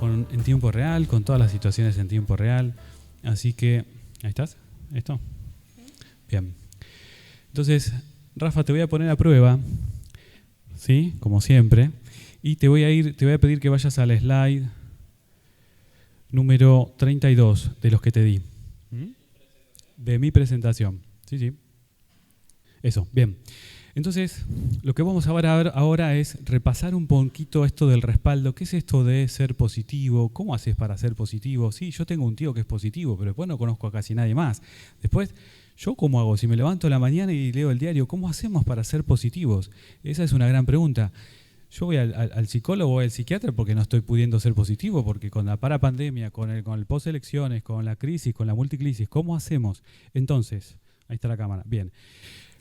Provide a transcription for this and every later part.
en tiempo real, con todas las situaciones en tiempo real. Así que, ¿ahí estás? ¿Esto? Bien. Entonces, Rafa, te voy a poner a prueba, ¿sí? Como siempre. Y te voy a pedir que vayas al slide número 32 de los que te di. De mi presentación. Sí, sí. Eso, bien. Entonces, lo que vamos a ver ahora es repasar un poquito esto del respaldo. ¿Qué es esto de ser positivo? ¿Cómo haces para ser positivo? Sí, yo tengo un tío que es positivo, pero después no conozco a casi nadie más. Después, ¿yo cómo hago? Si me levanto a la mañana y leo el diario, ¿cómo hacemos para ser positivos? Esa es una gran pregunta. Yo voy al psicólogo o al psiquiatra porque no estoy pudiendo ser positivo, porque con la parapandemia, con el post-elecciones, con la crisis, con la multicrisis, ¿cómo hacemos? Entonces, ahí está la cámara. Bien.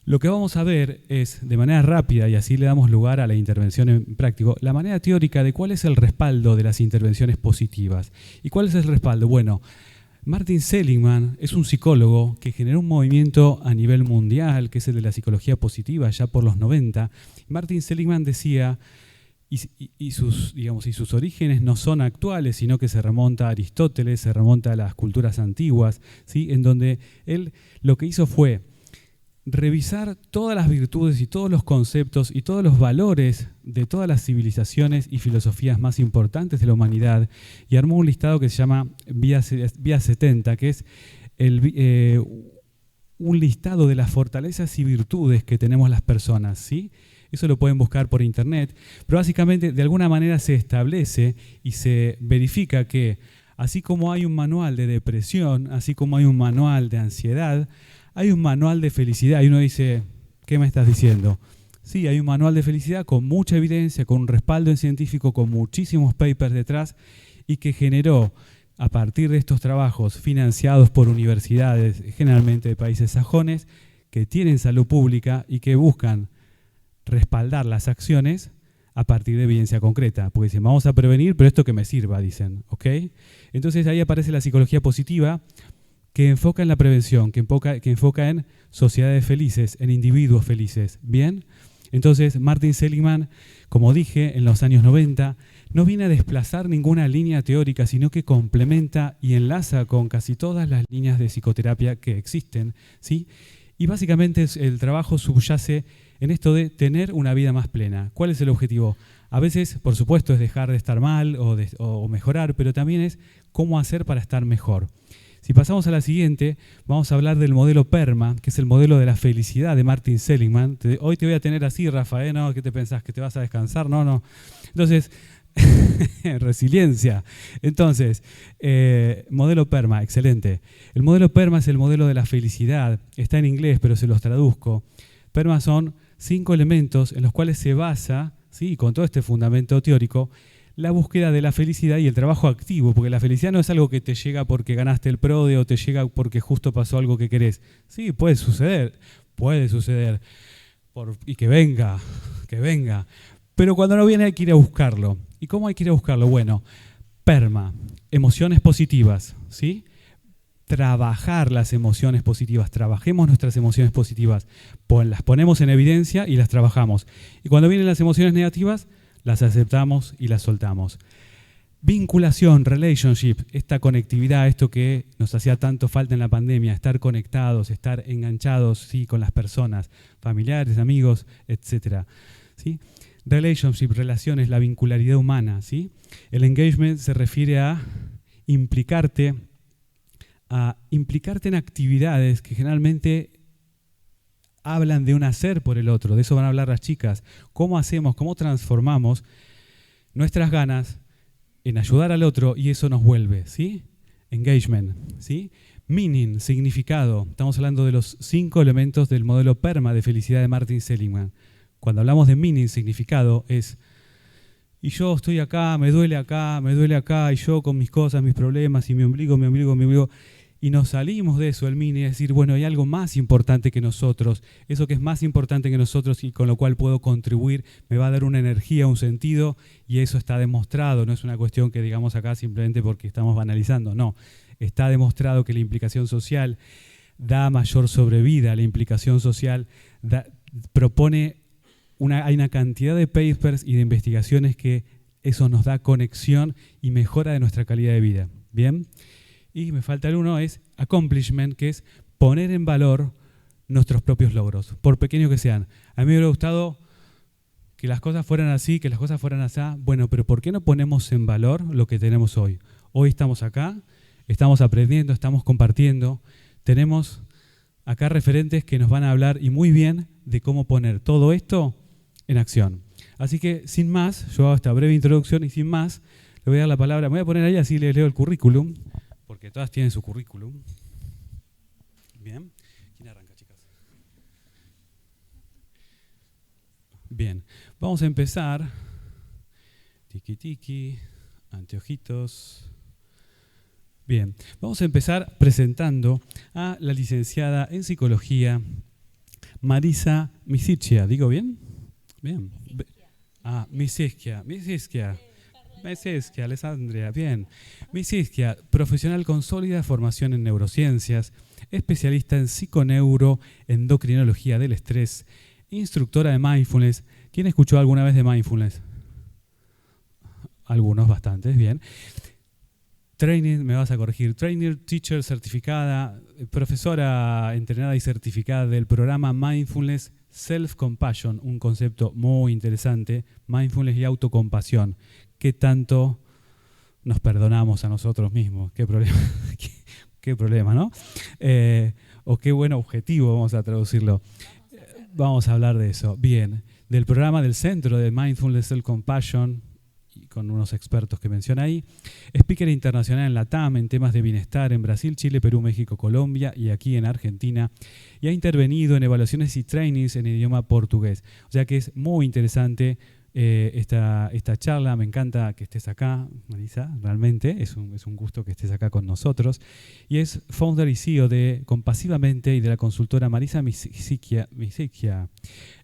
Lo que vamos a ver es, de manera rápida, y así le damos lugar a la intervención en práctico, la manera teórica de cuál es el respaldo de las intervenciones positivas. ¿Y cuál es el respaldo? Bueno, Martin Seligman es un psicólogo que generó un movimiento a nivel mundial, que es el de la psicología positiva, ya por los 90. Martin Seligman decía, y sus orígenes no son actuales, sino que se remonta a Aristóteles, se remonta a las culturas antiguas, ¿sí? En donde él lo que hizo fue revisar todas las virtudes y todos los conceptos y todos los valores de todas las civilizaciones y filosofías más importantes de la humanidad y armó un listado que se llama Vía 70, que es un listado de las fortalezas y virtudes que tenemos las personas, ¿sí? Eso lo pueden buscar por internet, pero básicamente de alguna manera se establece y se verifica que así como hay un manual de depresión, así como hay un manual de ansiedad, hay un manual de felicidad y uno dice, ¿qué me estás diciendo? Sí, hay un manual de felicidad con mucha evidencia, con un respaldo en científico, con muchísimos papers detrás y que generó, a partir de estos trabajos financiados por universidades, generalmente de países sajones, que tienen salud pública y que buscan respaldar las acciones a partir de evidencia concreta. Porque dicen, vamos a prevenir, pero esto que me sirva, dicen. ¿Ok? Entonces ahí aparece la psicología positiva, que enfoca en la prevención, que enfoca en sociedades felices, en individuos felices. ¿Bien? Entonces, Martin Seligman, como dije, en los años 90, no viene a desplazar ninguna línea teórica, sino que complementa y enlaza con casi todas las líneas de psicoterapia que existen, ¿sí? Y básicamente el trabajo subyace en esto de tener una vida más plena. ¿Cuál es el objetivo? A veces, por supuesto, es dejar de estar mal o mejorar, pero también es cómo hacer para estar mejor. Si pasamos a la siguiente, vamos a hablar del modelo PERMA, que es el modelo de la felicidad de Martin Seligman. Hoy te voy a tener así, Rafael, ¿no? ¿Qué te pensás? ¿Que te vas a descansar? No, no. Entonces, resiliencia. Entonces, modelo PERMA, excelente. El modelo PERMA es el modelo de la felicidad. Está en inglés, pero se los traduzco. PERMA son 5 elementos en los cuales se basa, ¿sí? Con todo este fundamento teórico, la búsqueda de la felicidad y el trabajo activo, porque la felicidad no es algo que te llega porque ganaste el PRODE o te llega porque justo pasó algo que querés. Sí, puede suceder, y que venga, pero cuando no viene hay que ir a buscarlo. ¿Y cómo hay que ir a buscarlo? Bueno, PERMA, emociones positivas, ¿sí? Trabajar las emociones positivas, trabajemos nuestras emociones positivas, las ponemos en evidencia y las trabajamos. Y cuando vienen las emociones negativas, las aceptamos y las soltamos. Vinculación, relationship, esta conectividad, esto que nos hacía tanto falta en la pandemia, estar conectados, estar enganchados, ¿sí? Con las personas, familiares, amigos, etc. ¿Sí? Relationship, relaciones, la vincularidad humana, ¿sí? El engagement se refiere a implicarte en actividades que generalmente hablan de un hacer por el otro, de eso van a hablar las chicas. ¿Cómo hacemos, cómo transformamos nuestras ganas en ayudar al otro y eso nos vuelve, ¿sí? Engagement, ¿sí? Meaning, significado. Estamos hablando de los 5 elementos del modelo PERMA de felicidad de Martin Seligman. Cuando hablamos de meaning, significado, es y yo estoy acá, me duele acá, y yo con mis cosas, mis problemas, y mi ombligo. Y nos salimos de eso, el meaning, es decir, bueno, hay algo más importante que nosotros, eso que es más importante que nosotros y con lo cual puedo contribuir, me va a dar una energía, un sentido, y eso está demostrado, no es una cuestión que digamos acá simplemente porque estamos banalizando, no, está demostrado que la implicación social da mayor sobrevida, la implicación social propone hay una cantidad de papers y de investigaciones que eso nos da conexión y mejora de nuestra calidad de vida. ¿Bien? Y me falta el uno, es accomplishment, que es poner en valor nuestros propios logros, por pequeños que sean. A mí me hubiera gustado que las cosas fueran así, que las cosas fueran así. Bueno, pero ¿por qué no ponemos en valor lo que tenemos hoy? Hoy estamos acá, estamos aprendiendo, estamos compartiendo. Tenemos acá referentes que nos van a hablar y muy bien de cómo poner todo esto en acción. Así que, sin más, yo hago esta breve introducción y sin más, le voy a dar la palabra. Me voy a poner ahí, así les leo el currículum, porque todas tienen su currículum. Bien. ¿Quién arranca, chicas? Bien. Vamos a empezar. Tiki tiki, anteojitos. Bien. Vamos a empezar presentando a la licenciada en psicología, Marisa Misicchia. ¿Digo bien? Bien. Misicchia. Alessandria, bien. Misicchia, profesional con sólida formación en neurociencias, especialista en psiconeuroendocrinología del estrés, instructora de mindfulness. ¿Quién escuchó alguna vez de mindfulness? Algunos, bastantes, bien. Training, me vas a corregir, trainer, teacher certificada, profesora entrenada y certificada del programa Mindfulness Self-Compassion, un concepto muy interesante, mindfulness y autocompasión. ¿Qué tanto nos perdonamos a nosotros mismos? ¿Qué problema, qué problema, ¿no? O qué buen objetivo, vamos a traducirlo. Vamos a hablar de eso. Bien, del programa del Centro de Mindfulness Self-Compassion, con unos expertos que menciona ahí. Speaker internacional en la TAM en temas de bienestar en Brasil, Chile, Perú, México, Colombia y aquí en Argentina. Y ha intervenido en evaluaciones y trainings en idioma portugués. O sea que es muy interesante esta charla. Me encanta que estés acá, Marisa, realmente. Es un gusto que estés acá con nosotros. Y es founder y CEO de Compasivamente y de la consultora Marisa Misicchia.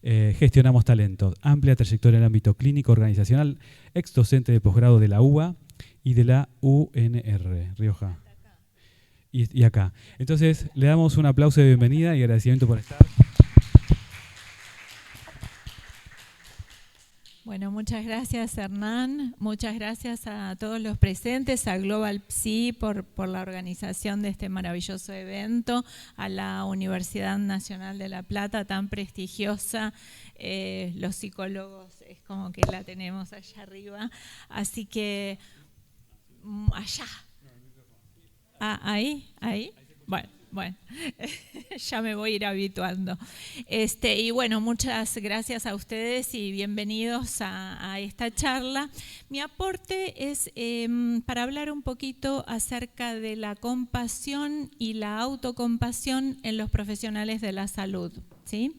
Gestionamos talentos. Amplia trayectoria en el ámbito clínico, organizacional, ex docente de posgrado de la UBA y de la UNR, Rioja. Y acá. Entonces, le damos un aplauso de bienvenida y agradecimiento por estar. Bueno, muchas gracias, Hernán. Muchas gracias a todos los presentes, a Global Psi por la organización de este maravilloso evento, a la Universidad Nacional de La Plata, tan prestigiosa. Los psicólogos es como que la tenemos allá arriba. Así que, allá. Ahí. Bueno, ya me voy a ir habituando. Y bueno, muchas gracias a ustedes y bienvenidos a esta charla. Mi aporte es para hablar un poquito acerca de la compasión y la autocompasión en los profesionales de la salud, ¿sí?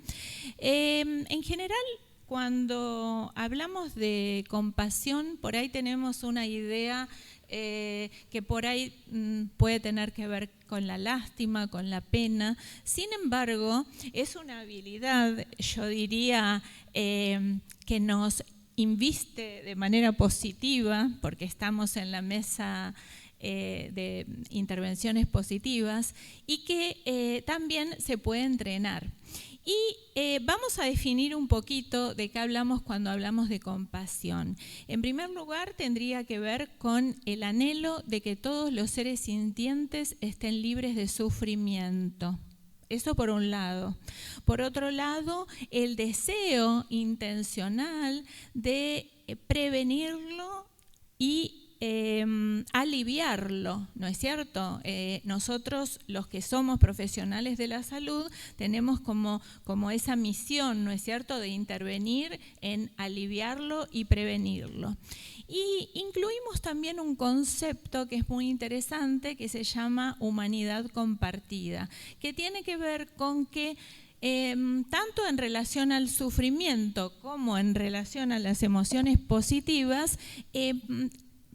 En general, cuando hablamos de compasión, por ahí tenemos una idea que por ahí puede tener que ver con la lástima, con la pena. Sin embargo, es una habilidad, yo diría, que nos inviste de manera positiva, porque estamos en la mesa de intervenciones positivas, y que también se puede entrenar. Y vamos a definir un poquito de qué hablamos cuando hablamos de compasión. En primer lugar, tendría que ver con el anhelo de que todos los seres sintientes estén libres de sufrimiento. Eso por un lado. Por otro lado, el deseo intencional de prevenirlo y aliviarlo, ¿no es cierto? Nosotros, los que somos profesionales de la salud, tenemos como esa misión, ¿no es cierto?, de intervenir en aliviarlo y prevenirlo. Y incluimos también un concepto que es muy interesante, que se llama humanidad compartida, que tiene que ver con que tanto en relación al sufrimiento como en relación a las emociones positivas,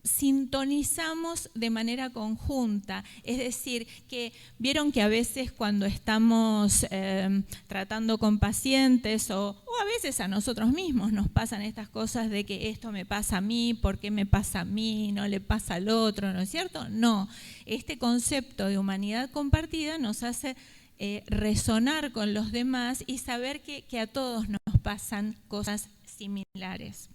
sintonizamos de manera conjunta, es decir, que vieron que a veces cuando estamos tratando con pacientes o a veces a nosotros mismos nos pasan estas cosas de que esto me pasa a mí, ¿por qué me pasa a mí? ¿No le pasa al otro? ¿No es cierto? No, este concepto de humanidad compartida nos hace resonar con los demás y saber que a todos nos pasan cosas similares.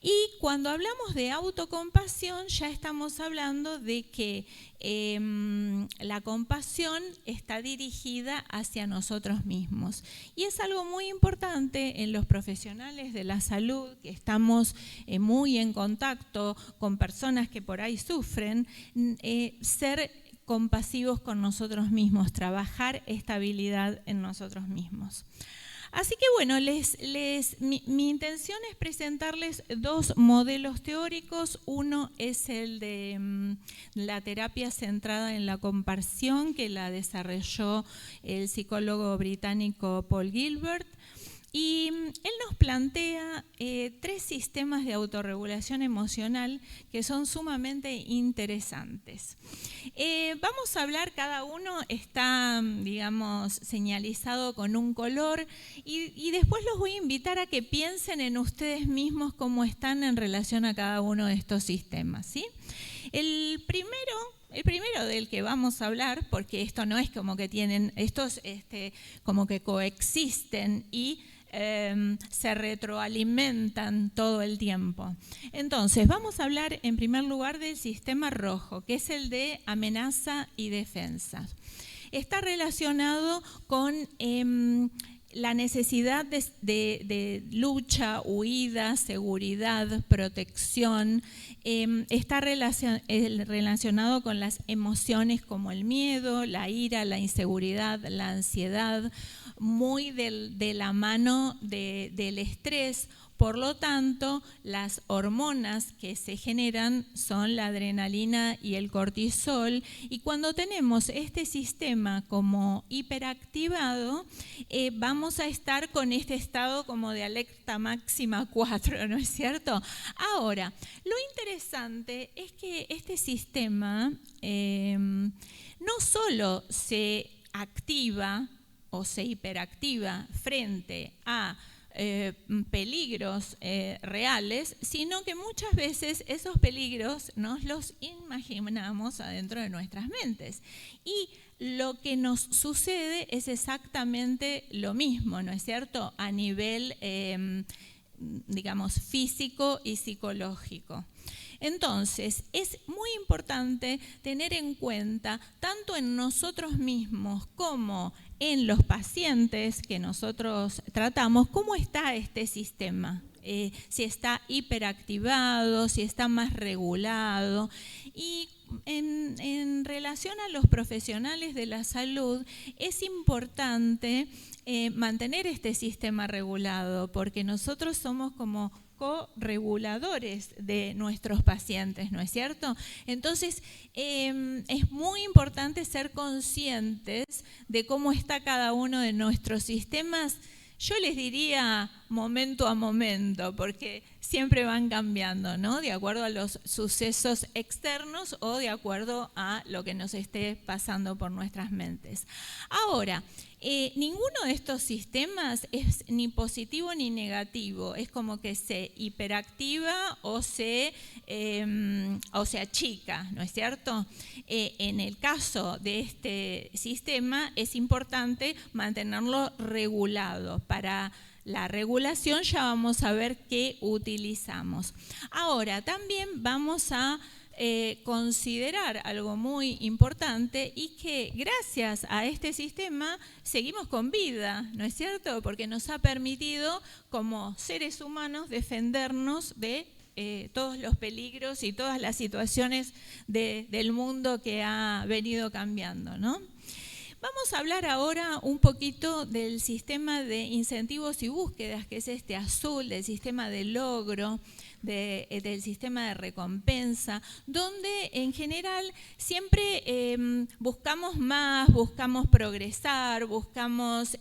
Y cuando hablamos de autocompasión, ya estamos hablando de que la compasión está dirigida hacia nosotros mismos. Y es algo muy importante en los profesionales de la salud, que estamos muy en contacto con personas que por ahí sufren, ser compasivos con nosotros mismos, trabajar estabilidad en nosotros mismos. Así que bueno, mi intención es presentarles dos modelos teóricos. Uno es el de la terapia centrada en la compasión, que la desarrolló el psicólogo británico Paul Gilbert. Y él nos plantea 3 sistemas de autorregulación emocional que son sumamente interesantes. Vamos a hablar, cada uno está, digamos, señalizado con un color y después los voy a invitar a que piensen en ustedes mismos cómo están en relación a cada uno de estos sistemas, ¿sí? El primero del que vamos a hablar, porque esto no es como que tienen, estos como que coexisten y se retroalimentan todo el tiempo. Entonces, vamos a hablar en primer lugar del sistema rojo, que es el de amenaza y defensa. Está relacionado con la necesidad de lucha, huida, seguridad, protección. Está relacionado con las emociones como el miedo, la ira, la inseguridad, la ansiedad, muy de la mano del estrés. Por lo tanto, las hormonas que se generan son la adrenalina y el cortisol, y cuando tenemos este sistema como hiperactivado, vamos a estar con este estado como de alerta máxima 4, ¿no es cierto? Ahora, lo interesante es que este sistema no solo se activa o se hiperactiva frente a peligros reales, sino que muchas veces esos peligros nos los imaginamos adentro de nuestras mentes. Y lo que nos sucede es exactamente lo mismo, ¿no es cierto?, a nivel, digamos, físico y psicológico. Entonces, es muy importante tener en cuenta, tanto en nosotros mismos como en los pacientes que nosotros tratamos, cómo está este sistema. Si está hiperactivado, si está más regulado. Y en relación a los profesionales de la salud, es importante mantener este sistema regulado, porque nosotros somos como co-reguladores de nuestros pacientes, ¿no es cierto? Entonces, es muy importante ser conscientes de cómo está cada uno de nuestros sistemas. Yo les diría momento a momento, porque siempre van cambiando, ¿no?, de acuerdo a los sucesos externos o de acuerdo a lo que nos esté pasando por nuestras mentes. Ahora, ninguno de estos sistemas es ni positivo ni negativo, es como que se hiperactiva o se achica, ¿no es cierto? En el caso de este sistema es importante mantenerlo regulado. Para la regulación ya vamos a ver qué utilizamos. Ahora, también vamos a considerar algo muy importante, y que gracias a este sistema seguimos con vida, ¿no es cierto? Porque nos ha permitido como seres humanos defendernos de todos los peligros y todas las situaciones del mundo que ha venido cambiando, ¿no? Vamos a hablar ahora un poquito del sistema de incentivos y búsquedas, que es este azul, del sistema de logro, del sistema de recompensa, donde en general siempre buscamos más, buscamos progresar, buscamos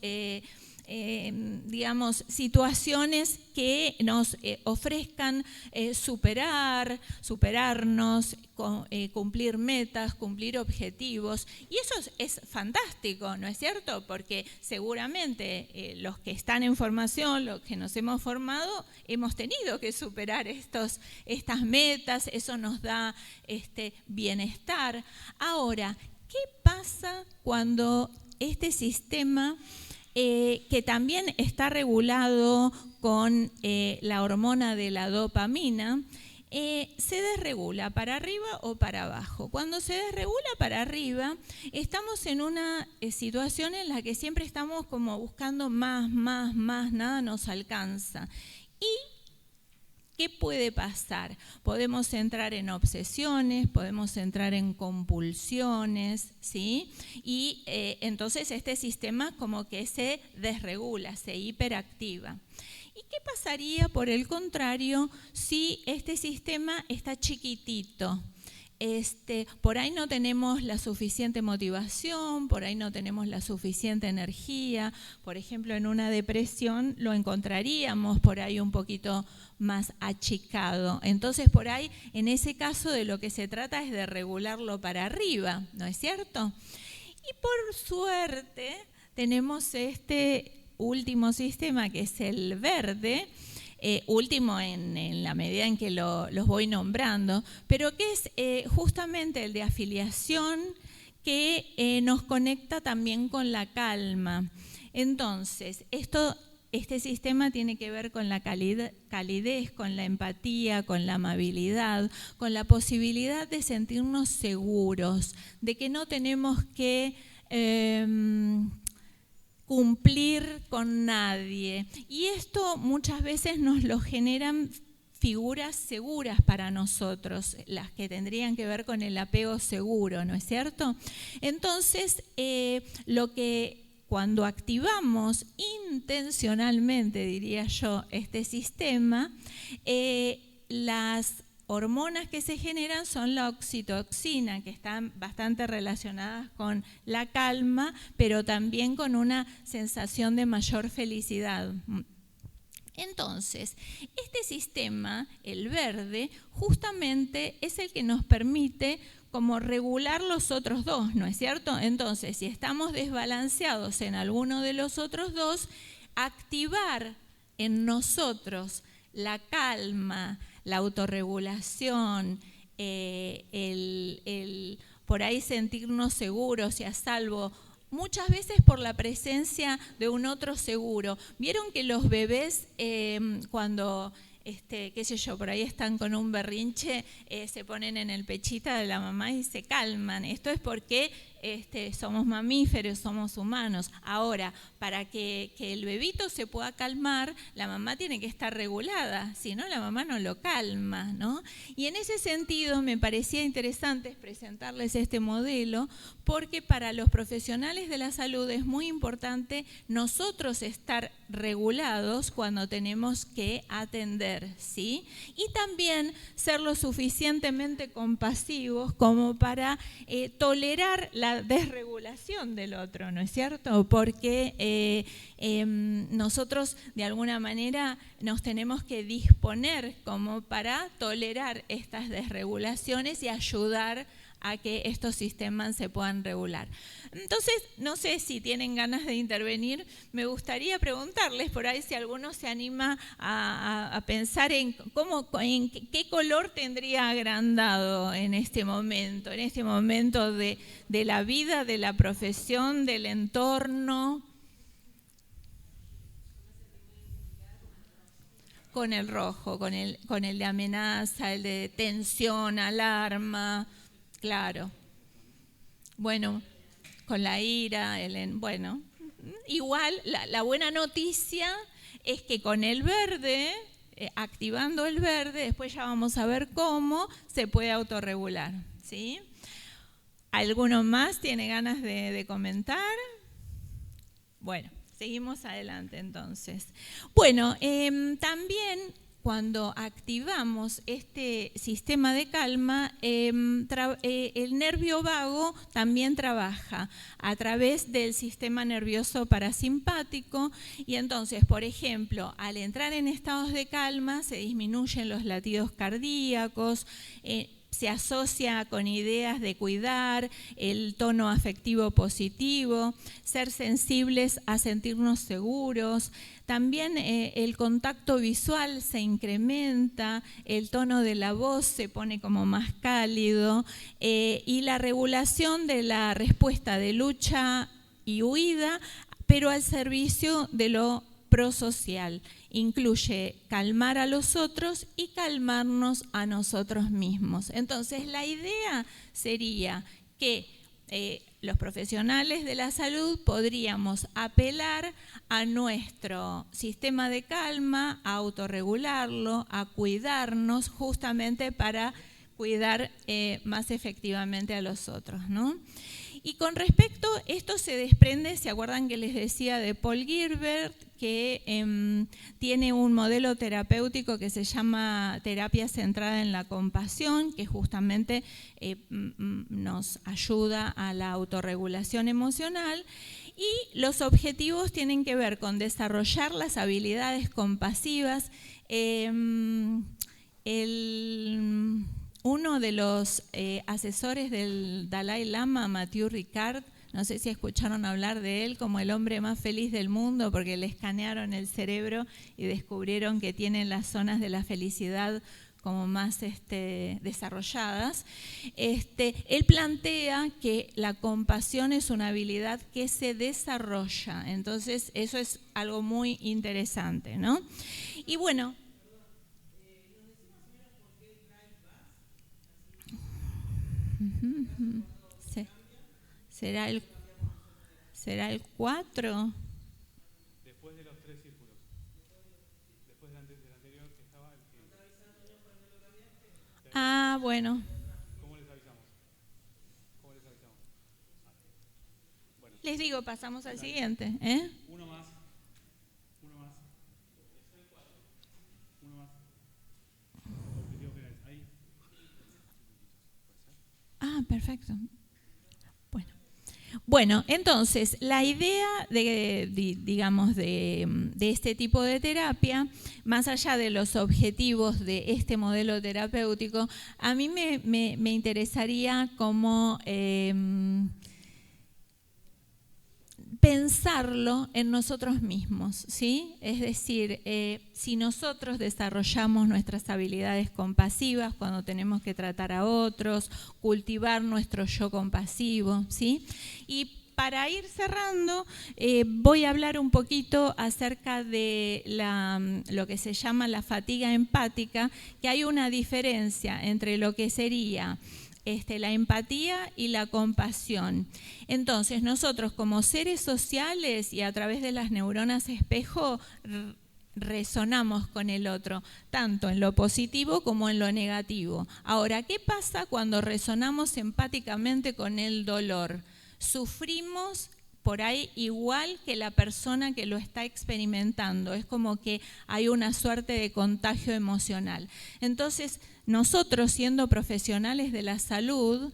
digamos, situaciones que nos ofrezcan superarnos, cumplir metas, cumplir objetivos. Y eso es fantástico, ¿no es cierto? Porque seguramente los que están en formación, los que nos hemos formado, hemos tenido que superar estas metas, eso nos da bienestar. Ahora, ¿qué pasa cuando este sistema que también está regulado con la hormona de la dopamina, se desregula para arriba o para abajo. Cuando se desregula para arriba, estamos en una situación en la que siempre estamos como buscando más, nada nos alcanza. ¿Y qué puede pasar? Podemos entrar en obsesiones, podemos entrar en compulsiones, ¿sí? Y entonces este sistema como que se desregula, se hiperactiva. ¿Y qué pasaría, por el contrario, si este sistema está chiquitito? Por ahí no tenemos la suficiente motivación, por ahí no tenemos la suficiente energía. Por ejemplo, en una depresión lo encontraríamos por ahí un poquito más achicado. Entonces, por ahí, en ese caso, de lo que se trata es de regularlo para arriba, ¿no es cierto? Y por suerte tenemos este último sistema, que es el verde, último en la medida en que los voy nombrando, pero que es justamente el de afiliación, que nos conecta también con la calma. Entonces, este sistema tiene que ver con la calidez, con la empatía, con la amabilidad, con la posibilidad de sentirnos seguros, de que no tenemos que cumplir con nadie. Y esto muchas veces nos lo generan figuras seguras para nosotros, las que tendrían que ver con el apego seguro, ¿no es cierto? Entonces, cuando activamos intencionalmente, diría yo, este sistema, las hormonas que se generan son la oxitocina, que están bastante relacionadas con la calma, pero también con una sensación de mayor felicidad. Entonces, este sistema, el verde, justamente es el que nos permite como regular los otros dos, ¿no es cierto? Entonces, si estamos desbalanceados en alguno de los otros dos, activar en nosotros la calma, la autorregulación, por ahí sentirnos seguros y a salvo, muchas veces por la presencia de un otro seguro. Vieron que los bebés cuando, qué sé yo, por ahí están con un berrinche, se ponen en el pechito de la mamá y se calman. Esto es porque somos mamíferos, somos humanos. Ahora, para que el bebito se pueda calmar, la mamá tiene que estar regulada, si no la mamá no lo calma, ¿no? Y en ese sentido me parecía interesante presentarles este modelo, porque para los profesionales de la salud es muy importante nosotros estar regulados cuando tenemos que atender, ¿sí? Y también ser lo suficientemente compasivos como para tolerar la desregulación del otro, ¿no es cierto? Porque nosotros de alguna manera nos tenemos que disponer como para tolerar estas desregulaciones y ayudar a que estos sistemas se puedan regular. Entonces, no sé si tienen ganas de intervenir, me gustaría preguntarles por ahí si alguno se anima a pensar en qué color tendría agrandado en este momento de la vida, de la profesión, del entorno. Con el rojo, con el de amenaza, el de tensión, alarma. Claro. Bueno, con la ira, bueno. Igual, la buena noticia es que con el verde, activando el verde, después ya vamos a ver cómo se puede autorregular, ¿sí? ¿Alguno más tiene ganas de comentar? Bueno, seguimos adelante entonces. Bueno, también cuando activamos este sistema de calma, el nervio vago también trabaja a través del sistema nervioso parasimpático y entonces, por ejemplo, al entrar en estados de calma se disminuyen los latidos cardíacos, se asocia con ideas de cuidar, el tono afectivo positivo, ser sensibles a sentirnos seguros. También el contacto visual se incrementa, el tono de la voz se pone como más cálido y la regulación de la respuesta de lucha y huida pero al servicio de lo prosocial. Incluye calmar a los otros y calmarnos a nosotros mismos. Entonces, la idea sería que los profesionales de la salud podríamos apelar a nuestro sistema de calma, a autorregularlo, a cuidarnos justamente para cuidar más efectivamente a los otros, ¿no? Y con respecto, esto se desprende, ¿se acuerdan que les decía de Paul Gilbert, que tiene un modelo terapéutico que se llama terapia centrada en la compasión, que justamente nos ayuda a la autorregulación emocional? Y los objetivos tienen que ver con desarrollar las habilidades compasivas. Uno de los asesores del Dalai Lama, Mathieu Ricard, no sé si escucharon hablar de él como el hombre más feliz del mundo, porque le escanearon el cerebro y descubrieron que tiene las zonas de la felicidad como más desarrolladas. Él plantea que la compasión es una habilidad que se desarrolla. Entonces, eso es algo muy interesante, ¿no? Y bueno, ¿será el 4? Después de los 3 círculos. Después del anterior que estaba el que... Ah, bueno. ¿Cómo les avisamos? Bueno. Les digo, pasamos al siguiente. Uno más. Uno más. Objetivo general. Ahí. Ah, perfecto. Bueno, entonces, la idea de este tipo de terapia, más allá de los objetivos de este modelo terapéutico, a mí me interesaría como pensarlo en nosotros mismos, ¿sí? Es decir, si nosotros desarrollamos nuestras habilidades compasivas cuando tenemos que tratar a otros, cultivar nuestro yo compasivo, ¿sí? Y para ir cerrando, voy a hablar un poquito acerca de lo que se llama la fatiga empática, que hay una diferencia entre lo que sería la empatía y la compasión. Entonces, nosotros como seres sociales y a través de las neuronas espejo resonamos con el otro, tanto en lo positivo como en lo negativo. Ahora, ¿qué pasa cuando resonamos empáticamente con el dolor? Sufrimos por ahí igual que la persona que lo está experimentando. Es como que hay una suerte de contagio emocional. Entonces, nosotros, siendo profesionales de la salud,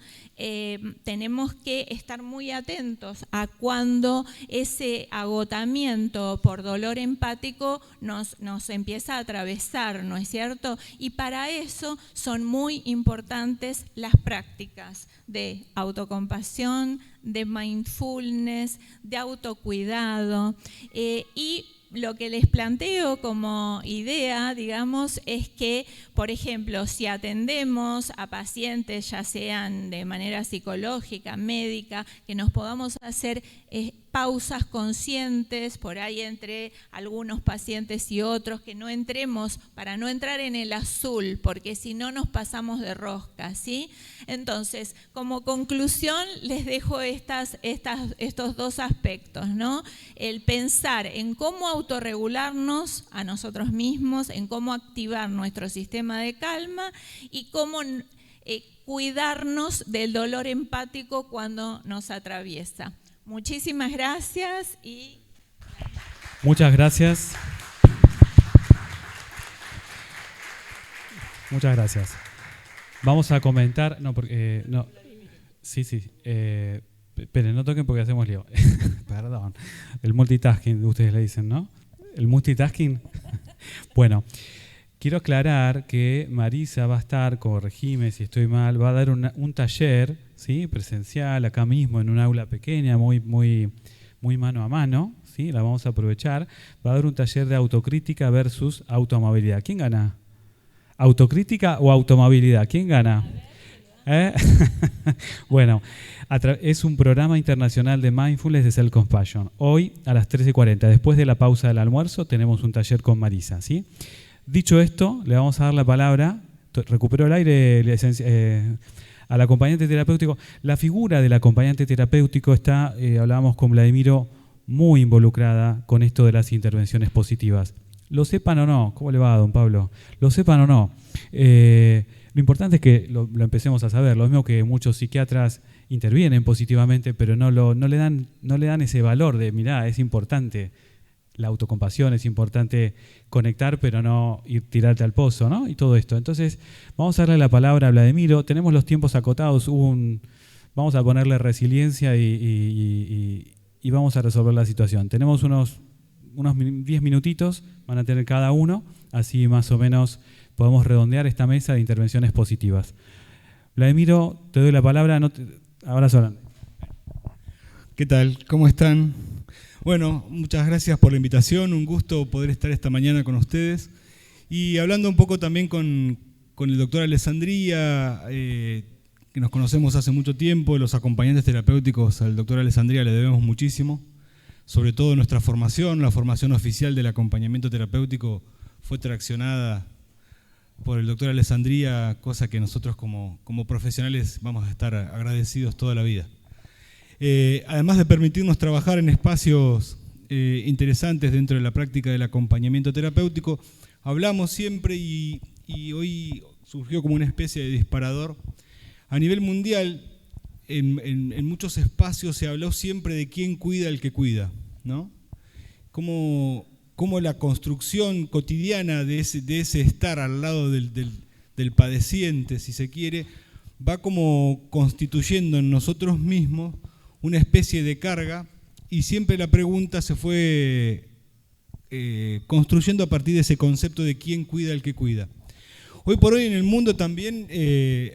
tenemos que estar muy atentos a cuando ese agotamiento por dolor empático nos empieza a atravesar, ¿no es cierto? Y para eso son muy importantes las prácticas de autocompasión, de mindfulness, de autocuidado y lo que les planteo como idea, digamos, es que, por ejemplo, si atendemos a pacientes, ya sean de manera psicológica, médica, que nos podamos hacer pausas conscientes por ahí entre algunos pacientes y otros, que no entremos, para no entrar en el azul, porque si no nos pasamos de rosca, ¿sí? Entonces, como conclusión, les dejo estos dos aspectos, ¿no? El pensar en cómo autorregularnos a nosotros mismos, en cómo activar nuestro sistema de calma y cómo cuidarnos del dolor empático cuando nos atraviesa. Muchísimas gracias y... Muchas gracias. Muchas gracias. Vamos a comentar... No, porque... no. Sí. Esperen, no toquen porque hacemos lío. Perdón. El multitasking, ustedes le dicen, ¿no? El multitasking. Bueno, quiero aclarar que Marisa va a estar, corregime si estoy mal, va a dar un taller, ¿sí? Presencial, acá mismo, en un aula pequeña, muy mano a mano, ¿sí? La vamos a aprovechar. Va a dar un taller de autocrítica versus autoamabilidad. ¿Quién gana? ¿Autocrítica o autoamabilidad? ¿Quién gana? Bueno, es un programa internacional de Mindfulness de Self Compassion. Hoy a las 13:40, después de la pausa del almuerzo, tenemos un taller con Marisa, ¿sí? Dicho esto, le vamos a dar la palabra, recupero el aire, al acompañante terapéutico. La figura del acompañante terapéutico está, hablábamos con Vladimiro, muy involucrada con esto de las intervenciones positivas. Lo sepan o no, ¿cómo le va, don Pablo? Lo sepan o no. Lo importante es que lo empecemos a saber. Lo mismo que muchos psiquiatras intervienen positivamente, pero no le dan ese valor de, mirá, es importante la autocompasión, es importante conectar, pero no ir tirarte al pozo, ¿no? Y todo esto. Entonces, vamos a darle la palabra a Vladimiro. Tenemos los tiempos acotados. Vamos a ponerle resiliencia y vamos a resolver la situación. Tenemos unos 10 minutitos, van a tener cada uno, así más o menos podemos redondear esta mesa de intervenciones positivas. Vladimiro, te doy la palabra. Abrazo grande. ¿Qué tal? ¿Cómo están? Bueno, muchas gracias por la invitación, un gusto poder estar esta mañana con ustedes. Y hablando un poco también con el doctor Alessandria, que nos conocemos hace mucho tiempo, los acompañantes terapéuticos al doctor Alessandria le debemos muchísimo, sobre todo nuestra formación, la formación oficial del acompañamiento terapéutico fue traccionada por el doctor Alessandria, cosa que nosotros como profesionales vamos a estar agradecidos toda la vida. Además de permitirnos trabajar en espacios interesantes dentro de la práctica del acompañamiento terapéutico, hablamos siempre y hoy surgió como una especie de disparador. A nivel mundial, en muchos espacios se habló siempre de quién cuida al que cuida, ¿no? Cómo la construcción cotidiana de ese estar al lado del padeciente, si se quiere, va como constituyendo en nosotros mismos una especie de carga, y siempre la pregunta se fue construyendo a partir de ese concepto de quién cuida al que cuida. Hoy por hoy en el mundo también,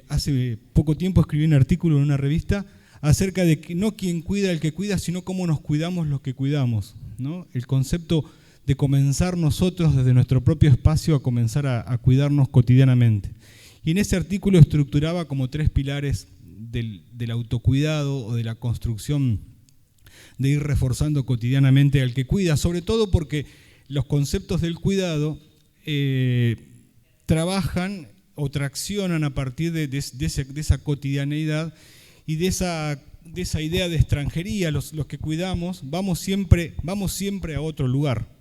hace poco tiempo escribí un artículo en una revista acerca de que no quién cuida al que cuida, sino cómo nos cuidamos los que cuidamos, ¿no? El concepto de comenzar nosotros desde nuestro propio espacio a comenzar a cuidarnos cotidianamente. Y en ese artículo estructuraba como 3 pilares del autocuidado o de la construcción de ir reforzando cotidianamente al que cuida, sobre todo porque los conceptos del cuidado trabajan o traccionan a partir de esa cotidianeidad y de esa idea de extranjería. Los que cuidamos vamos siempre a otro lugar,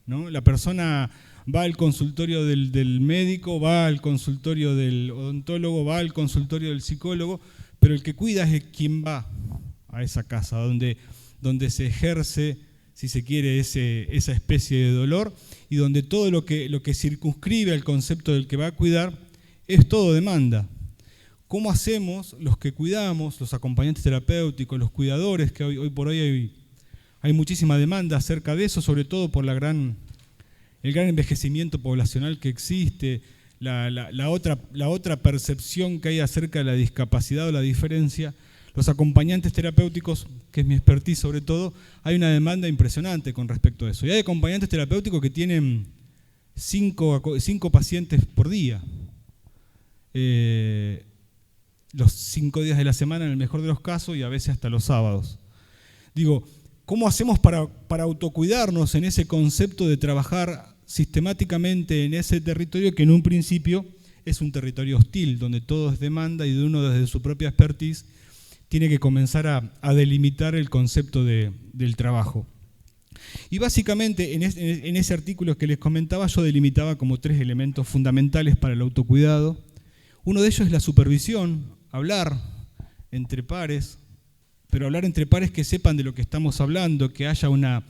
¿no? La persona va al consultorio del médico, va al consultorio del odontólogo, va al consultorio del psicólogo, pero el que cuida es quien va a esa casa, donde se ejerce, si se quiere, esa especie de dolor, y donde todo lo que circunscribe al concepto del que va a cuidar es todo demanda. ¿Cómo hacemos los que cuidamos, los acompañantes terapéuticos, los cuidadores, que hoy por hoy hay muchísima demanda acerca de eso, sobre todo por el gran envejecimiento poblacional que existe, la otra percepción que hay acerca de la discapacidad o la diferencia? Los acompañantes terapéuticos, que es mi expertise sobre todo, hay una demanda impresionante con respecto a eso. Y hay acompañantes terapéuticos que tienen 5 pacientes por día. Los 5 días de la semana en el mejor de los casos, y a veces hasta los sábados. Digo, ¿cómo hacemos para autocuidarnos en ese concepto de trabajar sistemáticamente en ese territorio que en un principio es un territorio hostil, donde todo es demanda y de uno desde su propia expertise tiene que comenzar a delimitar el concepto del trabajo? Y básicamente en ese artículo que les comentaba yo delimitaba como 3 elementos fundamentales para el autocuidado. Uno de ellos es la supervisión, hablar entre pares, pero hablar entre pares que sepan de lo que estamos hablando, que haya una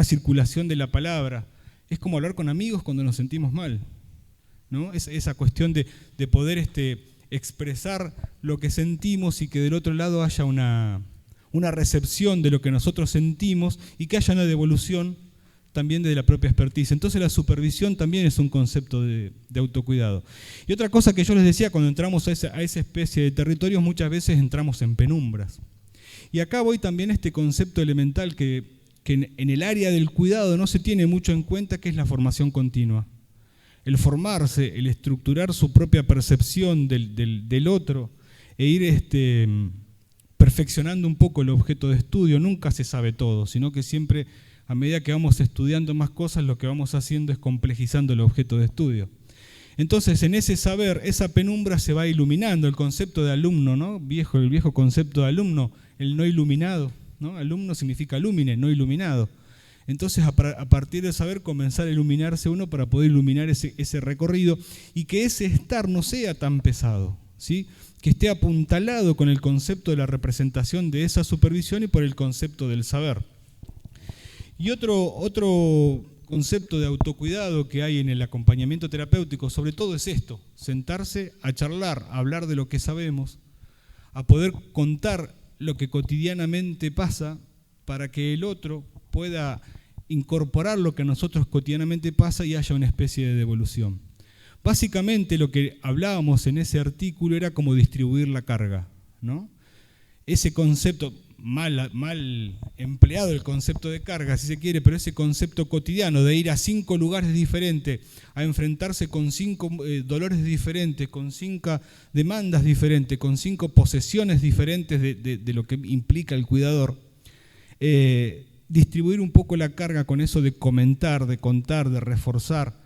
circulación de la palabra. Es como hablar con amigos cuando nos sentimos mal, ¿no? Esa cuestión de poder expresar lo que sentimos y que del otro lado haya una recepción de lo que nosotros sentimos y que haya una devolución también de la propia expertise. Entonces la supervisión también es un concepto de autocuidado. Y otra cosa que yo les decía, cuando entramos a esa especie de territorios, muchas veces entramos en penumbras. Y acá voy también a este concepto elemental que en el área del cuidado no se tiene mucho en cuenta, que es la formación continua. El formarse, el estructurar su propia percepción del otro, e ir perfeccionando un poco el objeto de estudio. Nunca se sabe todo, sino que siempre, a medida que vamos estudiando más cosas, lo que vamos haciendo es complejizando el objeto de estudio. Entonces, en ese saber, esa penumbra se va iluminando. El concepto de alumno, ¿no? El viejo concepto de alumno, el no iluminado, ¿no? Alumno significa lumine, no iluminado. Entonces, a partir del saber, comenzar a iluminarse uno para poder iluminar ese recorrido y que ese estar no sea tan pesado, ¿sí? Que esté apuntalado con el concepto de la representación de esa supervisión y por el concepto del saber. Y otro concepto de autocuidado que hay en el acompañamiento terapéutico, sobre todo es esto: sentarse a charlar, a hablar de lo que sabemos, a poder contar lo que cotidianamente pasa para que el otro pueda incorporar lo que a nosotros cotidianamente pasa y haya una especie de devolución. Básicamente lo que hablábamos en ese artículo era cómo distribuir la carga, ¿no? Ese concepto, mal empleado el concepto de carga, si se quiere, pero ese concepto cotidiano de ir a 5 lugares diferentes, a enfrentarse con 5 dolores diferentes, con 5 demandas diferentes, con 5 posesiones diferentes de lo que implica el cuidador, distribuir un poco la carga con eso de comentar, de contar, de reforzar,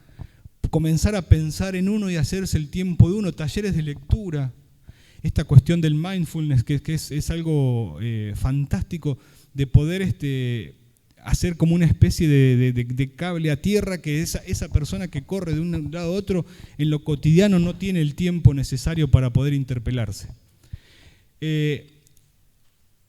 comenzar a pensar en uno y hacerse el tiempo de uno, talleres de lectura. Esta cuestión del mindfulness, que es algo fantástico de poder hacer como una especie de cable a tierra, que esa persona que corre de un lado a otro en lo cotidiano no tiene el tiempo necesario para poder interpelarse.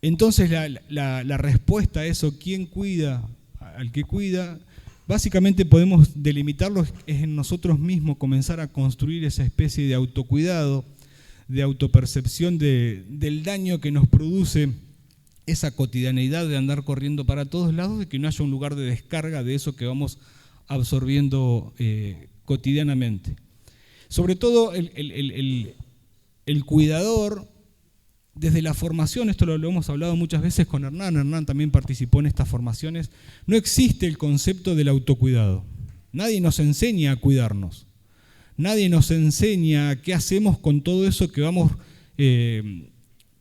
Entonces la respuesta a eso, ¿quién cuida al que cuida? Básicamente podemos delimitarlo es en nosotros mismos, comenzar a construir esa especie de autocuidado, de autopercepción del daño que nos produce esa cotidianeidad de andar corriendo para todos lados, de que no haya un lugar de descarga de eso que vamos absorbiendo cotidianamente. Sobre todo el cuidador, desde la formación, esto lo hemos hablado muchas veces con Hernán también participó en estas formaciones, no existe el concepto del autocuidado. Nadie nos enseña a cuidarnos. Nadie nos enseña qué hacemos con todo eso que vamos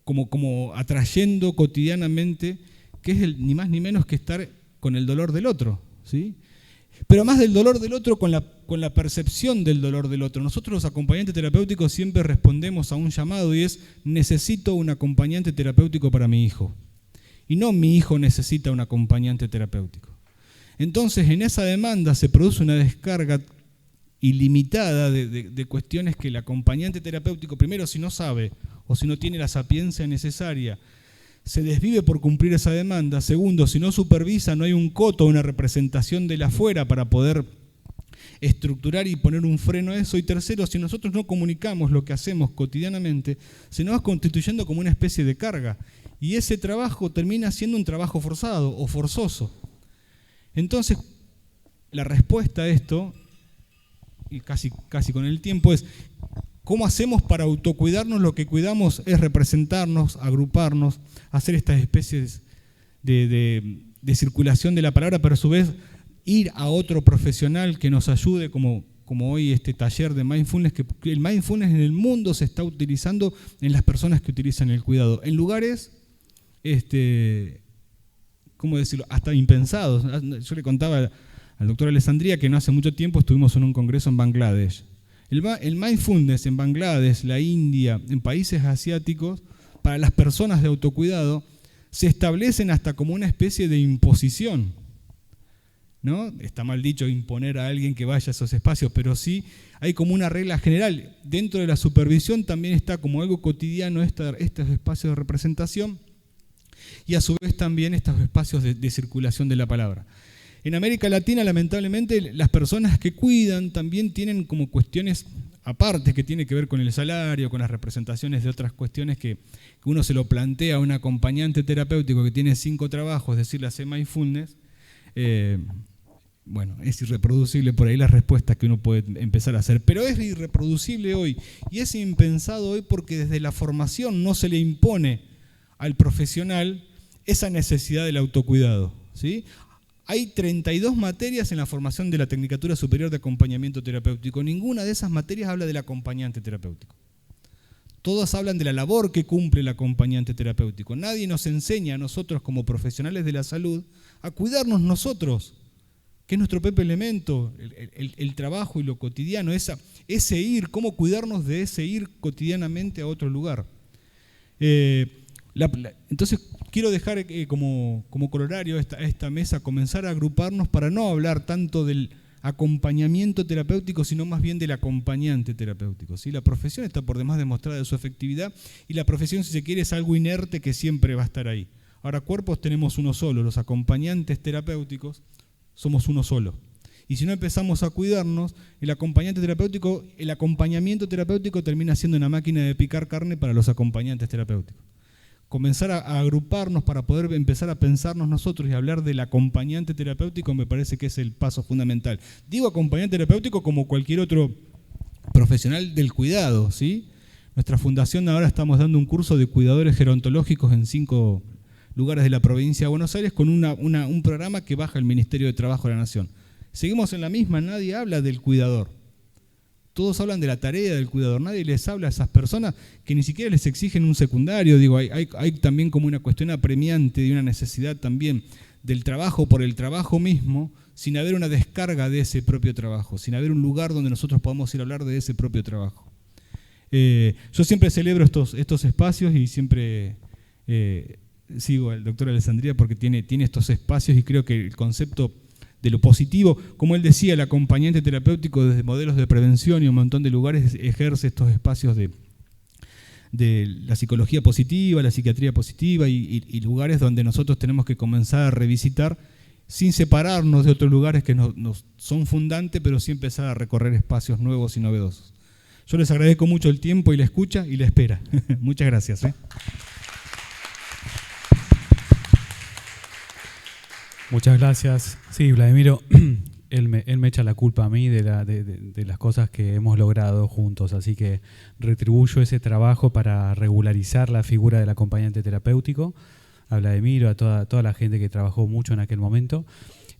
como atrayendo cotidianamente, que es ni más ni menos que estar con el dolor del otro, ¿sí? Pero más del dolor del otro, con la percepción del dolor del otro. Nosotros los acompañantes terapéuticos siempre respondemos a un llamado y es: necesito un acompañante terapéutico para mi hijo. Y no mi hijo necesita un acompañante terapéutico. Entonces en esa demanda se produce una descarga ilimitada de cuestiones que el acompañante terapéutico, primero, si no sabe o si no tiene la sapiencia necesaria, se desvive por cumplir esa demanda. Segundo, si no supervisa, no hay un coto, una representación del afuera para poder estructurar y poner un freno a eso. Y tercero, si nosotros no comunicamos lo que hacemos cotidianamente, se nos va constituyendo como una especie de carga. Y ese trabajo termina siendo un trabajo forzado o forzoso. Entonces, la respuesta a esto, y casi con el tiempo, es: ¿cómo hacemos para autocuidarnos? Lo que cuidamos es representarnos, agruparnos, hacer estas especies de circulación de la palabra, pero a su vez ir a otro profesional que nos ayude, como hoy este taller de mindfulness, que el mindfulness en el mundo se está utilizando en las personas que utilizan el cuidado, en lugares, ¿cómo decirlo?, hasta impensados. Yo le contaba al doctor Alessandría que no hace mucho tiempo estuvimos en un congreso en Bangladesh. El mindfulness en Bangladesh, la India, en países asiáticos, para las personas de autocuidado, se establecen hasta como una especie de imposición, ¿no? Está mal dicho imponer a alguien que vaya a esos espacios, pero sí hay como una regla general. Dentro de la supervisión también está como algo cotidiano estos espacios de representación y a su vez también estos espacios de circulación de la palabra. En América Latina, lamentablemente, las personas que cuidan también tienen como cuestiones aparte que tienen que ver con el salario, con las representaciones de otras cuestiones que uno se lo plantea a un acompañante terapéutico que tiene 5 trabajos, decirle hace mindfulness. Bueno, es irreproducible por ahí las respuestas que uno puede empezar a hacer, pero es irreproducible hoy y es impensado hoy porque desde la formación no se le impone al profesional esa necesidad del autocuidado, ¿sí? Hay 32 materias en la formación de la Tecnicatura Superior de Acompañamiento Terapéutico. Ninguna de esas materias habla del acompañante terapéutico. Todas hablan de la labor que cumple el acompañante terapéutico. Nadie nos enseña a nosotros como profesionales de la salud a cuidarnos nosotros, que es nuestro propio elemento, el trabajo y lo cotidiano, ese ir, cómo cuidarnos de ese ir cotidianamente a otro lugar. Entonces quiero dejar como corolario esta mesa, comenzar a agruparnos para no hablar tanto del acompañamiento terapéutico, sino más bien del acompañante terapéutico, ¿sí? La profesión está por demás demostrada de su efectividad y la profesión, si se quiere, es algo inerte que siempre va a estar ahí. Ahora, cuerpos tenemos uno solo, los acompañantes terapéuticos somos uno solo. Y si no empezamos a cuidarnos, el acompañamiento terapéutico termina siendo una máquina de picar carne para los acompañantes terapéuticos. Comenzar a agruparnos para poder empezar a pensarnos nosotros y hablar del acompañante terapéutico me parece que es el paso fundamental. Digo acompañante terapéutico como cualquier otro profesional del cuidado, ¿sí? Nuestra fundación ahora estamos dando un curso de cuidadores gerontológicos en 5 lugares de la provincia de Buenos Aires con un programa que baja el Ministerio de Trabajo de la Nación. Seguimos en la misma, nadie habla del cuidador. Todos hablan de la tarea del cuidador, nadie les habla a esas personas que ni siquiera les exigen un secundario. Digo, hay también como una cuestión apremiante de una necesidad también del trabajo por el trabajo mismo, sin haber una descarga de ese propio trabajo, sin haber un lugar donde nosotros podamos ir a hablar de ese propio trabajo. Yo siempre celebro estos espacios y siempre sigo al doctor Alessandria porque tiene estos espacios y creo que el concepto de lo positivo, como él decía, el acompañante terapéutico desde modelos de prevención y un montón de lugares ejerce estos espacios de la psicología positiva, la psiquiatría positiva y lugares donde nosotros tenemos que comenzar a revisitar sin separarnos de otros lugares que nos son fundantes, pero sí empezar a recorrer espacios nuevos y novedosos. Yo les agradezco mucho el tiempo y la escucha y la espera. Muchas gracias. Muchas gracias. Sí, Vladimiro, él me echa la culpa a mí de las cosas que hemos logrado juntos, así que retribuyo ese trabajo para regularizar la figura del acompañante terapéutico, a Vladimiro, a toda la gente que trabajó mucho en aquel momento.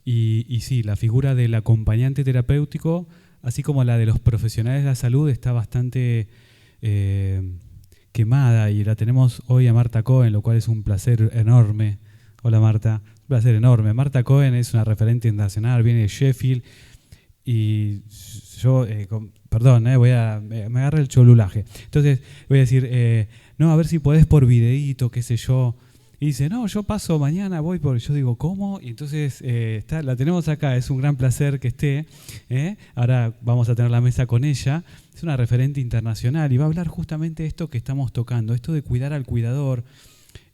Y sí, la figura del acompañante terapéutico, así como la de los profesionales de la salud, está bastante quemada y la tenemos hoy a Marta Cohen, lo cual es un placer enorme. Hola Marta. Un placer enorme. Marta Cohen es una referente internacional, viene de Sheffield y yo, perdón, me agarra el cholulaje. Entonces voy a decir, no, a ver si podés por videíto, qué sé yo. Y dice, no, yo paso mañana, voy por... Yo digo, ¿cómo? Y entonces la tenemos acá, es un gran placer que esté. Ahora vamos a tener la mesa con ella. Es una referente internacional y va a hablar justamente de esto que estamos tocando, esto de cuidar al cuidador,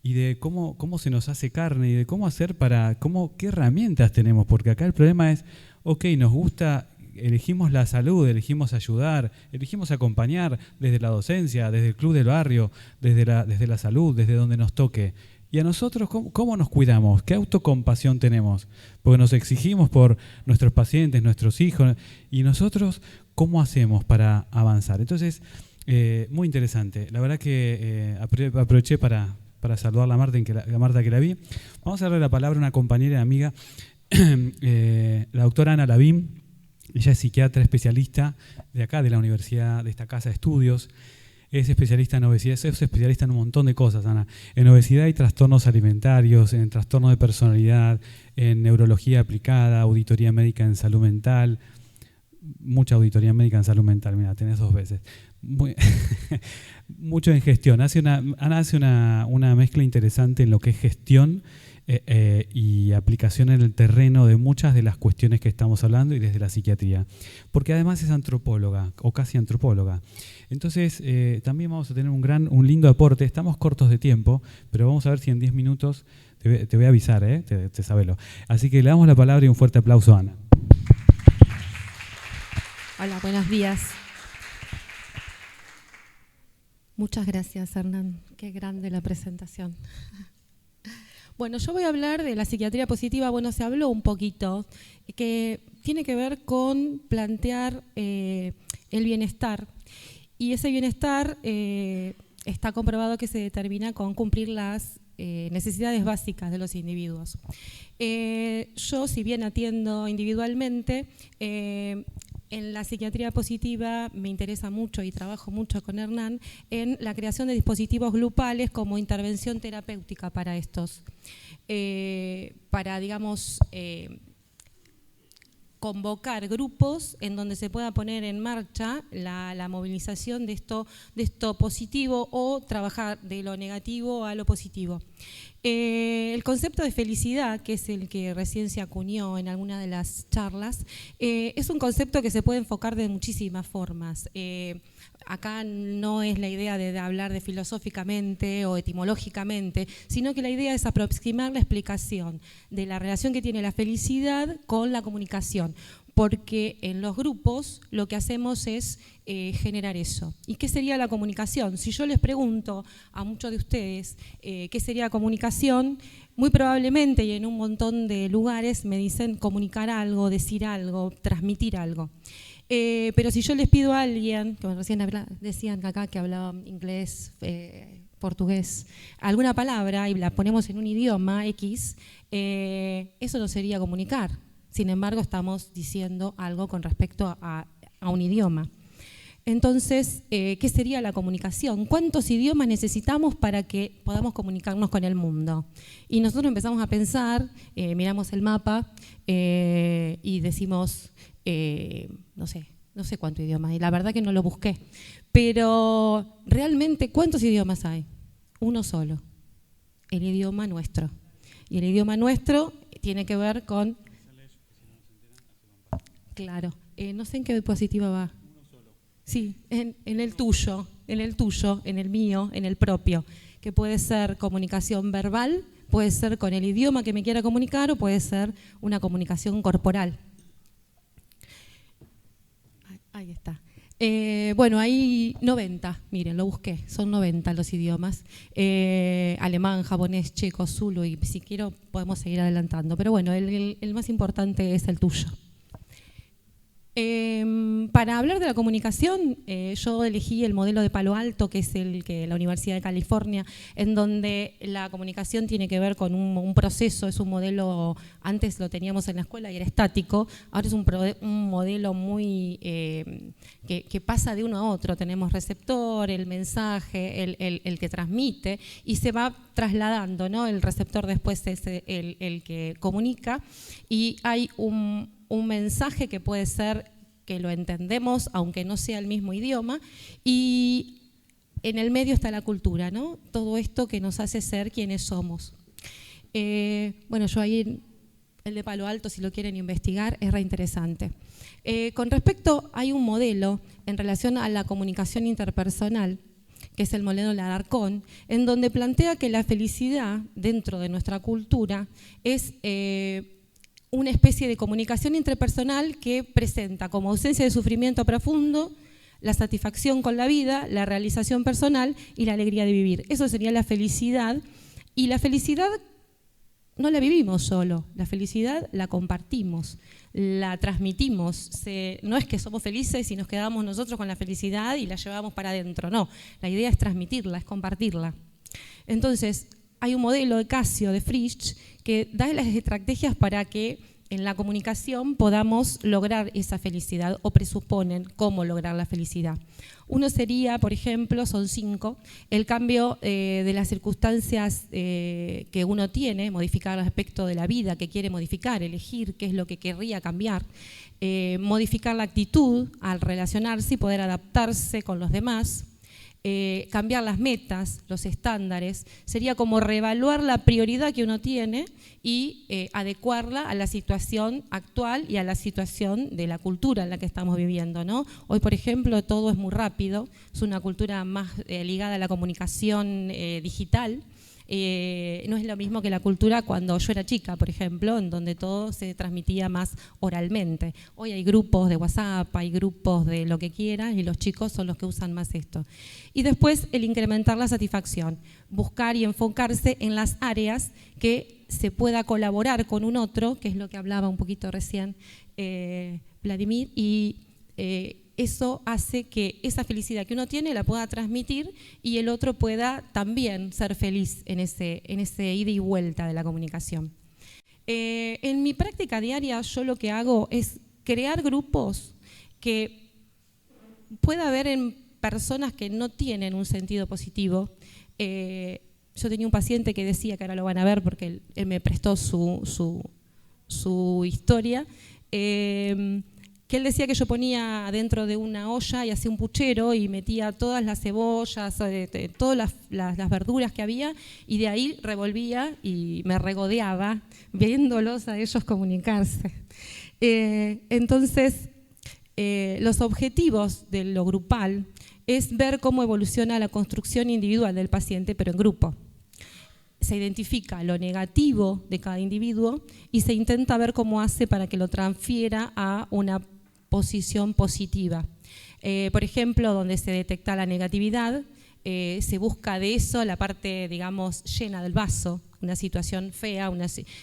y de cómo se nos hace carne y de cómo hacer qué herramientas tenemos, porque acá el problema es, ok, nos gusta, elegimos la salud, elegimos ayudar, elegimos acompañar desde la docencia, desde el club del barrio, desde la salud, desde donde nos toque. Y a nosotros, ¿cómo nos cuidamos? ¿Qué autocompasión tenemos? Porque nos exigimos por nuestros pacientes, nuestros hijos, y nosotros, ¿cómo hacemos para avanzar? Entonces, muy interesante. La verdad que aproveché para saludar a Marta que la vi. Vamos a darle la palabra a una compañera y amiga, la doctora Ana Lavín. Ella es psiquiatra especialista de acá, de la universidad, de esta casa de estudios. Es especialista en obesidad, es especialista en un montón de cosas, Ana. En obesidad y trastornos alimentarios, en trastornos de personalidad, en neurología aplicada, auditoría médica en salud mental. Mucha auditoría médica en salud mental, mira, tenés 2 veces. Mucho en gestión. Ana hace una mezcla interesante en lo que es gestión y aplicación en el terreno de muchas de las cuestiones que estamos hablando y desde la psiquiatría. Porque además es antropóloga o casi antropóloga. Entonces también vamos a tener un lindo aporte. Estamos cortos de tiempo, pero vamos a ver si en 10 minutos te voy a avisar, te sabelo. Así que le damos la palabra y un fuerte aplauso a Ana. Hola, buenos días. Muchas gracias, Hernán. Qué grande la presentación. Bueno, yo voy a hablar de la psiquiatría positiva. Bueno, se habló un poquito, que tiene que ver con plantear el bienestar. Y ese bienestar está comprobado que se determina con cumplir las necesidades básicas de los individuos. Yo, si bien atiendo individualmente, en la psiquiatría positiva me interesa mucho y trabajo mucho con Hernán en la creación de dispositivos grupales como intervención terapéutica para estos, para, digamos, convocar grupos en donde se pueda poner en marcha la movilización de esto positivo o trabajar de lo negativo a lo positivo. El concepto de felicidad, que es el que recién se acuñó en alguna de las charlas, es un concepto que se puede enfocar de muchísimas formas. Acá no es la idea de hablar de filosóficamente o etimológicamente, sino que la idea es aproximar la explicación de la relación que tiene la felicidad con la comunicación, porque en los grupos lo que hacemos es generar eso. ¿Y qué sería la comunicación? Si yo les pregunto a muchos de ustedes qué sería comunicación, muy probablemente y en un montón de lugares me dicen comunicar algo, decir algo, transmitir algo. Pero si yo les pido a alguien, que recién decían acá que hablaba inglés, portugués, alguna palabra y la ponemos en un idioma X, eso no sería comunicar. Sin embargo, estamos diciendo algo con respecto a un idioma. Entonces, ¿qué sería la comunicación? ¿Cuántos idiomas necesitamos para que podamos comunicarnos con el mundo? Y nosotros empezamos a pensar, miramos el mapa y decimos, no sé cuántos idiomas, y la verdad que no lo busqué, pero realmente, ¿cuántos idiomas hay? Uno solo, el idioma nuestro. Y el idioma nuestro tiene que ver con... Claro, no sé en qué diapositiva va. Sí, en el tuyo, en el mío, en el propio, que puede ser comunicación verbal, puede ser con el idioma que me quiera comunicar o puede ser una comunicación corporal. Ahí está. Bueno, hay 90, miren, lo busqué, son 90 los idiomas. Alemán, japonés, checo, zulu y si quiero podemos seguir adelantando. Pero bueno, el más importante es el tuyo. Para hablar de la comunicación, yo elegí el modelo de Palo Alto, que es el que la Universidad de California, en donde la comunicación tiene que ver con un proceso, es un modelo, antes lo teníamos en la escuela y era estático, ahora es un modelo muy que pasa de uno a otro, tenemos receptor, el mensaje, el que transmite y se va trasladando, ¿no? El receptor después es el que comunica y hay un mensaje que puede ser que lo entendemos, aunque no sea el mismo idioma, y en el medio está la cultura, ¿no? Todo esto que nos hace ser quienes somos. Bueno, yo ahí, el de Palo Alto, si lo quieren investigar, es re interesante. Con respecto, hay un modelo en relación a la comunicación interpersonal, que es el modelo Alarcón, en donde plantea que la felicidad dentro de nuestra cultura es una especie de comunicación interpersonal que presenta como ausencia de sufrimiento profundo la satisfacción con la vida, la realización personal y la alegría de vivir. Eso sería la felicidad. Y la felicidad no la vivimos solo, la felicidad la compartimos, la transmitimos. No es que somos felices y nos quedamos nosotros con la felicidad y la llevamos para adentro, no. La idea es transmitirla, es compartirla. Entonces, hay un modelo de Casio, de Frisch, que da las estrategias para que en la comunicación podamos lograr esa felicidad o presuponen cómo lograr la felicidad. Uno sería, por ejemplo, son 5, el cambio de las circunstancias que uno tiene, modificar el aspecto de la vida que quiere modificar, elegir qué es lo que querría cambiar, modificar la actitud al relacionarse y poder adaptarse con los demás, cambiar las metas, los estándares, sería como reevaluar la prioridad que uno tiene y adecuarla a la situación actual y a la situación de la cultura en la que estamos viviendo, ¿no? Hoy, por ejemplo, todo es muy rápido, es una cultura más ligada a la comunicación digital. No es lo mismo que la cultura cuando yo era chica, por ejemplo, en donde todo se transmitía más oralmente. Hoy hay grupos de WhatsApp, hay grupos de lo que quieran y los chicos son los que usan más esto. Y después el incrementar la satisfacción, buscar y enfocarse en las áreas que se pueda colaborar con un otro, que es lo que hablaba un poquito recién Vladimir, y eso hace que esa felicidad que uno tiene la pueda transmitir y el otro pueda también ser feliz en ese ida y vuelta de la comunicación. En mi práctica diaria yo lo que hago es crear grupos que puede haber en personas que no tienen un sentido positivo. Yo tenía un paciente que decía, que ahora lo van a ver porque él me prestó su historia, que él decía que yo ponía dentro de una olla y hacía un puchero y metía todas las cebollas, todas las verduras que había, y de ahí revolvía y me regodeaba viéndolos a ellos comunicarse. Entonces, los objetivos de lo grupal es ver cómo evoluciona la construcción individual del paciente, pero en grupo. Se identifica lo negativo de cada individuo y se intenta ver cómo hace para que lo transfiera a una posición positiva. Por ejemplo, donde se detecta la negatividad, se busca de eso la parte, digamos, llena del vaso, una situación fea,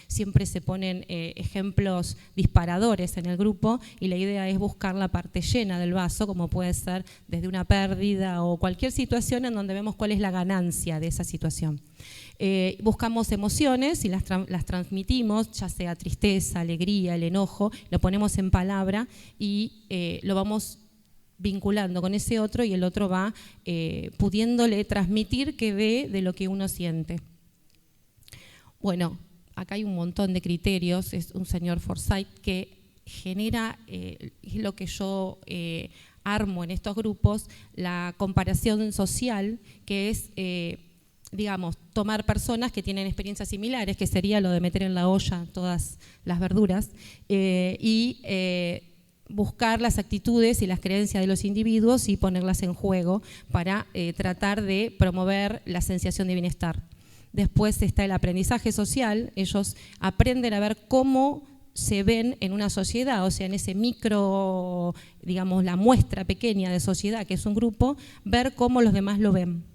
siempre se ponen ejemplos disparadores en el grupo y la idea es buscar la parte llena del vaso, como puede ser desde una pérdida o cualquier situación en donde vemos cuál es la ganancia de esa situación. Buscamos emociones y las transmitimos, ya sea tristeza, alegría, el enojo, lo ponemos en palabra y lo vamos vinculando con ese otro y el otro va pudiéndole transmitir que ve de lo que uno siente. Bueno, acá hay un montón de criterios, es un señor Forsyth que genera, es lo que yo armo en estos grupos, la comparación social, que es, digamos, tomar personas que tienen experiencias similares, que sería lo de meter en la olla todas las verduras, y buscar las actitudes y las creencias de los individuos y ponerlas en juego para tratar de promover la sensación de bienestar. Después está el aprendizaje social, ellos aprenden a ver cómo se ven en una sociedad, o sea, en ese micro, digamos, la muestra pequeña de sociedad que es un grupo, ver cómo los demás lo ven.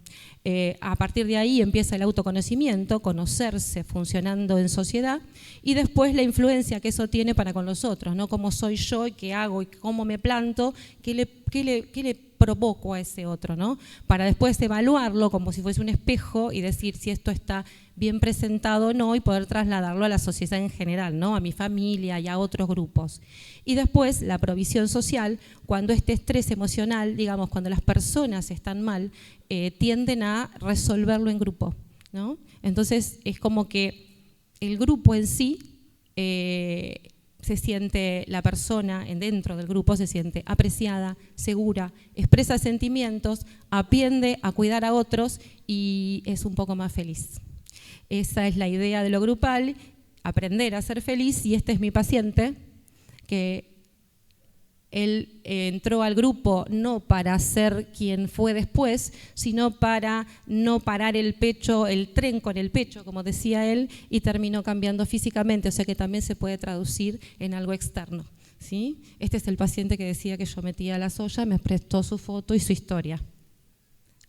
A partir de ahí empieza el autoconocimiento, conocerse funcionando en sociedad y después la influencia que eso tiene para con los otros, ¿no? Cómo soy yo y qué hago y cómo me planto, qué le provoco a ese otro, ¿no? Para después evaluarlo como si fuese un espejo y decir si esto está bien presentado o no y poder trasladarlo a la sociedad en general, ¿no? A mi familia y a otros grupos. Y después la provisión social, cuando este estrés emocional, digamos, cuando las personas están mal, tienden a resolverlo en grupo, ¿no? Entonces es como que el grupo en sí se siente, la persona dentro del grupo se siente apreciada, segura, expresa sentimientos, aprende a cuidar a otros y es un poco más feliz. Esa es la idea de lo grupal, aprender a ser feliz, y este es mi paciente, que él entró al grupo no para ser quien fue después, sino para no parar el tren con el pecho, como decía él, y terminó cambiando físicamente, o sea que también se puede traducir en algo externo, ¿sí? Este es el paciente que decía que yo metía las ollas, me prestó su foto y su historia.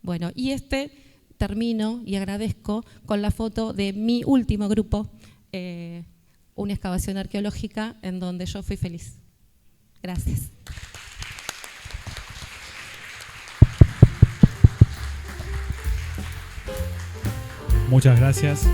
Bueno, y termino y agradezco con la foto de mi último grupo, una excavación arqueológica en donde yo fui feliz. Gracias. Muchas gracias.